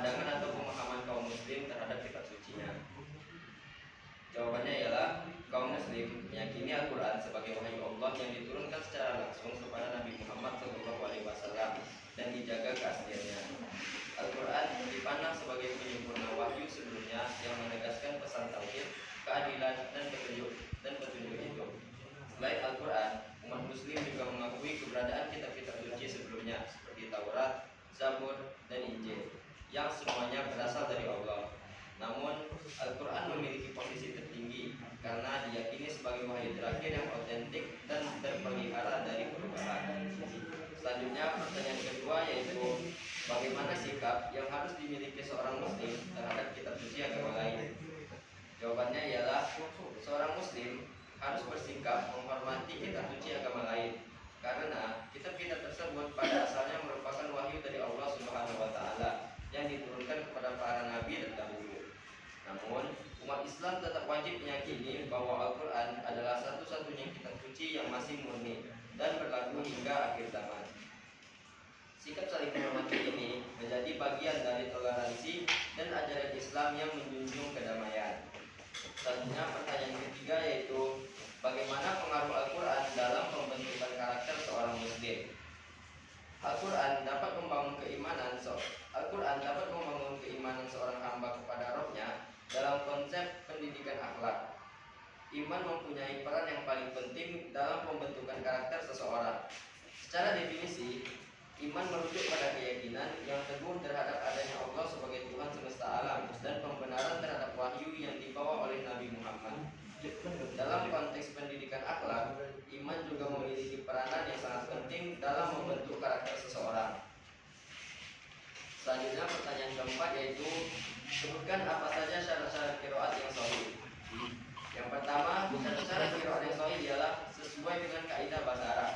pandangan atau pemahaman kaum muslim terhadap kitab sucinya? Jawabannya ialah kaum muslim meyakini Al-Quran sebagai wahyu Allah yang diturunkan secara langsung kepada Nabi Muhammad SAW dan dijaga keasliannya. Al-Quran dipandang sebagai penyempurna wahyu sebelumnya yang menegaskan pesan tauhid, keadilan, dan petunjuk hidup. Selain Al-Quran, umat muslim juga mengakui keberadaan kitab-kitab suci sebelumnya seperti Taurat, Zabur, dan Injil yang semuanya berasal dari Allah. Namun, Al-Quran memiliki posisi tertinggi karena diyakini sebagai wahyu terakhir yang otentik dan terpelihara dari perubahan. Selanjutnya, pertanyaan kedua yaitu bagaimana sikap yang harus dimiliki seorang muslim terhadap kitab suci agama lain? Jawabannya ialah seorang muslim harus bersikap menghormati kitab suci agama lain karena kitab-kitab tersebut pada asalnya merupakan wahyu dari Allah Subhanahu wa taala yang diturunkan kepada para nabi terdahulu. Namun, umat Islam tetap wajib meyakini bahwa Al-Quran adalah satu-satunya kitab suci yang masih murni dan berlaku hingga akhir zaman. Sikap saling menghormati ini menjadi bagian dari toleransi dan ajaran Islam yang menjunjung kedamaian. Selanjutnya, pertanyaan ketiga yaitu bagaimana pengaruh Al-Quran dalam pembentukan karakter seorang muslim? Al-Quran dapat membangun keimanan seorang hamba kepada Rabb-nya dalam konsep pendidikan akhlak. Iman mempunyai peran yang paling penting dalam pembentukan karakter seseorang. Secara definisi, iman merujuk pada keyakinan yang teguh terhadap adanya Allah sebagai Tuhan semesta alam dan pembenaran terhadap wahyu yang dibawa oleh Nabi Muhammad. Dalam konteks pendidikan akhlak, iman juga memiliki peranan yang sangat penting dalam membentuk karakter seseorang. Selanjutnya, pertanyaan keempat yaitu sebutkan apa saja syarat-syarat qiraat yang sahih. Yang pertama, syarat-syarat qiraat yang sahih ialah sesuai dengan kaidah bahasa Arab.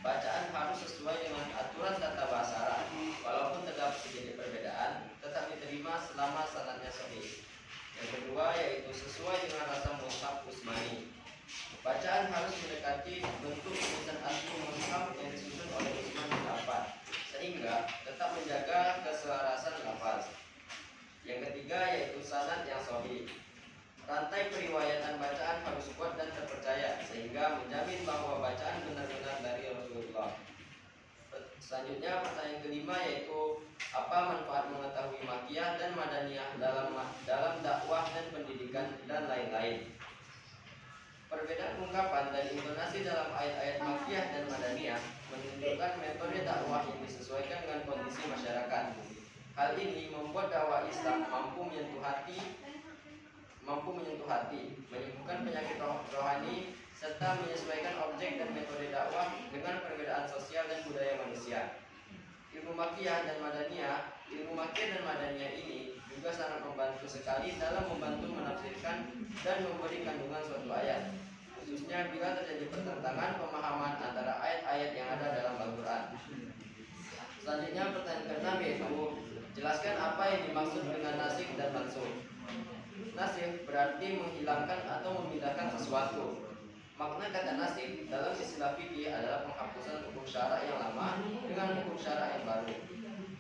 Bacaan harus sesuai dengan aturan tata bahasa Arab. Walaupun terdapat sedikit perbedaan, tetap diterima selama sanadnya sahih. Yang kedua yaitu sesuai dengan rasa mushaf Utsmani. Bacaan harus mendekati bentuk tulisan asli mushaf yang disusun oleh Utsman bin Affan, sehingga tetap menjaga keselarasan lafaz. Yang ketiga yaitu sanad yang sahih. Rantai periwayatan bacaan harus kuat dan terpercaya sehingga menjamin bahwa bacaan benar-benar dari Rasulullah. Selanjutnya, pertanyaan kelima yaitu apa manfaat mengetahui makiyah dan madaniyah dalam dakwah dan pendidikan dan lain-lain. Perbedaan ungkapan dan intonasi dalam ayat-ayat makiyah dan madaniyah menunjukkan metode dakwah yang disesuaikan dengan kondisi masyarakat. Hal ini membuat dakwah Islam mampu menyentuh hati, menyembuhkan penyakit rohani, serta menyesuaikan objek dan metode dakwah dengan perbedaan sosial dan budaya manusia. Ilmu makiyah dan madaniyah ini juga sangat membantu sekali dalam membantu menafsirkan dan memberi kandungan suatu ayat, khususnya bila terjadi pertentangan pemahaman antara ayat-ayat yang ada dalam Al-Quran. Selanjutnya, pertanyaan ke-6 yaitu jelaskan apa yang dimaksud dengan nasikh dan mansukh. Nasikh berarti menghilangkan atau memindahkan sesuatu. Makna kata nasikh dalam istilah fikih adalah penghapusan hukum syara yang lama dengan hukum syara yang baru.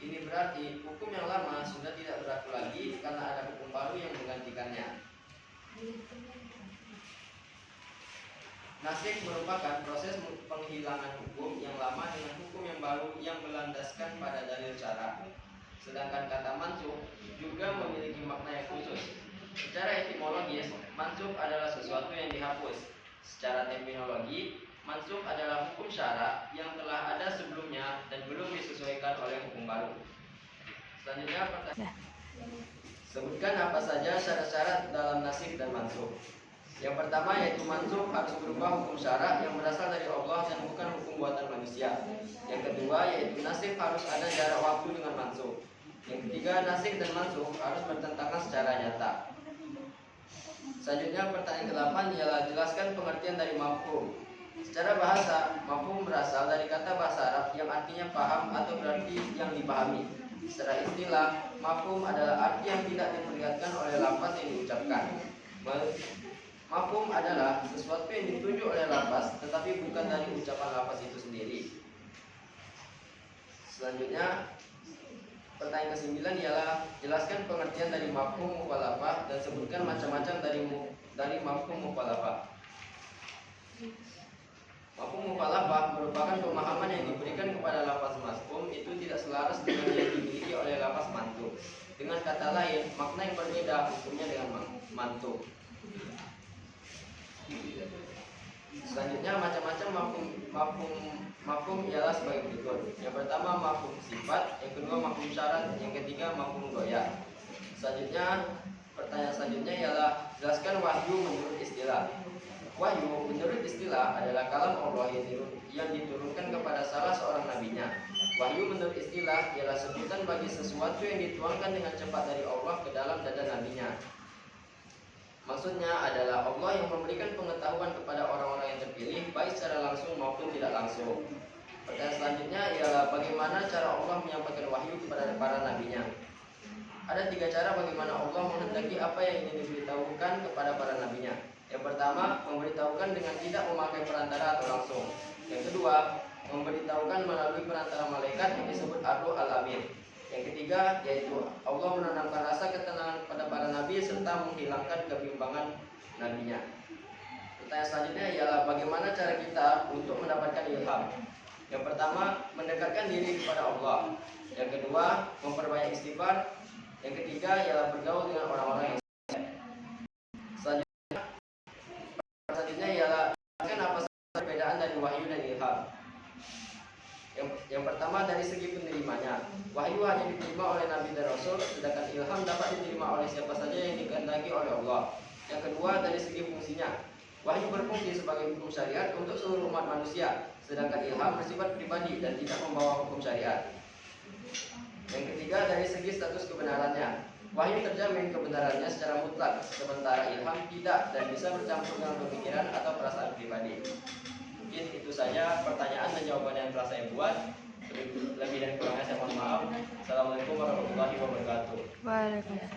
Ini berarti hukum yang lama sudah tidak berlaku lagi karena ada hukum baru yang menggantikannya. Nasikh merupakan proses penghilangan hukum yang lama dengan hukum yang baru yang berlandaskan pada dalil syara. Sedangkan kata mansukh juga memiliki makna yang khusus. Secara etimologis, mansukh adalah sesuatu yang dihapus. Secara terminologi, mansukh adalah hukum syara yang telah ada sebelumnya dan belum disesuaikan oleh hukum baru. Selanjutnya, pertanyaan. Sebutkan apa saja syarat-syarat dalam nasikh dan mansukh. Yang pertama yaitu mansukh harus berubah hukum syara yang berasal dari Allah dan bukan hukum buatan manusia. Yang kedua yaitu nasikh harus ada jarak waktu dengan mansukh. Yang ketiga, nasikh dan mansukh harus bertentangan secara nyata. Selanjutnya, pertanyaan ke-8 ialah jelaskan pengertian dari mafhum. Secara bahasa, mafhum berasal dari kata bahasa Arab yang artinya paham atau berarti yang dipahami. Secara istilah, mafhum adalah arti yang tidak diperlihatkan oleh lafaz yang diucapkan. Mafhum adalah sesuatu yang dituju oleh lafaz tetapi bukan dari ucapan lafaz itu sendiri. Selanjutnya, Pertanyaan ke-9 ialah jelaskan pengertian dari mafhum mukhalafah dan sebutkan macam-macam dari mafhum mukhalafah. Mafhum mukhalafah merupakan pemahaman yang diberikan kepada lafaz mafhum itu tidak selaras dengan yang dimiliki oleh lafaz mantuk. Dengan kata lain, makna yang berbeda hukumnya dengan mantuk. Selanjutnya macam-macam mafhum ialah sebagai berikut. Yang pertama mafhum sifat, yang kedua mafhum syarat, yang ketiga mafhum ghoyah. Selanjutnya pertanyaan selanjutnya ialah jelaskan wahyu menurut istilah. Wahyu menurut istilah adalah kalam Allah yang diturunkan kepada salah seorang nabinya. Wahyu menurut istilah ialah sebutan bagi sesuatu yang dituangkan dengan cepat dari Allah ke dalam dada nabinya. Maksudnya adalah Allah yang memberikan pengetahuan kepada orang-orang yang terpilih, baik secara langsung maupun tidak langsung. Pertanyaan selanjutnya ialah bagaimana cara Allah menyampaikan wahyu kepada para nabinya. Ada 3 cara bagaimana Allah menghendaki apa yang ingin diberitahukan kepada para nabinya. Yang pertama, memberitahukan dengan tidak memakai perantara atau langsung. Yang kedua, memberitahukan melalui perantara malaikat yang disebut Ar-Ruh Al-Amin. Yang ketiga, yaitu Allah menanamkan rasa ketenangan kepada para nabi serta menghilangkan kebimbangan nabinya. Pertanyaan selanjutnya ialah bagaimana cara kita untuk mendapatkan ilham. Yang pertama, mendekatkan diri kepada Allah. Yang kedua, memperbanyak istighfar. Yang ketiga ialah bergaul dengan orang-orang yang selanjutnya ialah apa saja perbedaan dari wahyu dan ilham. Yang pertama dari segi penerimanya, wahyu hanya diterima oleh nabi dan rasul, sedangkan ilham dapat diterima oleh siapa saja yang dikehendaki oleh Allah. Yang kedua dari segi fungsinya, wahyu berfungsi sebagai hukum syariat untuk seluruh umat manusia, sedangkan ilham bersifat pribadi dan tidak membawa hukum syariat. Yang ketiga dari segi status kebenarannya, wahyu terjamin kebenarannya secara mutlak, sementara ilham tidak dan bisa bercampur dengan pemikiran atau perasaan pribadi. Mungkin itu saja pertanyaan dan jawaban yang telah saya buat. Lebih dan kurangnya saya mohon maaf. Assalamualaikum warahmatullahi wabarakatuh. Waalaikumsalam.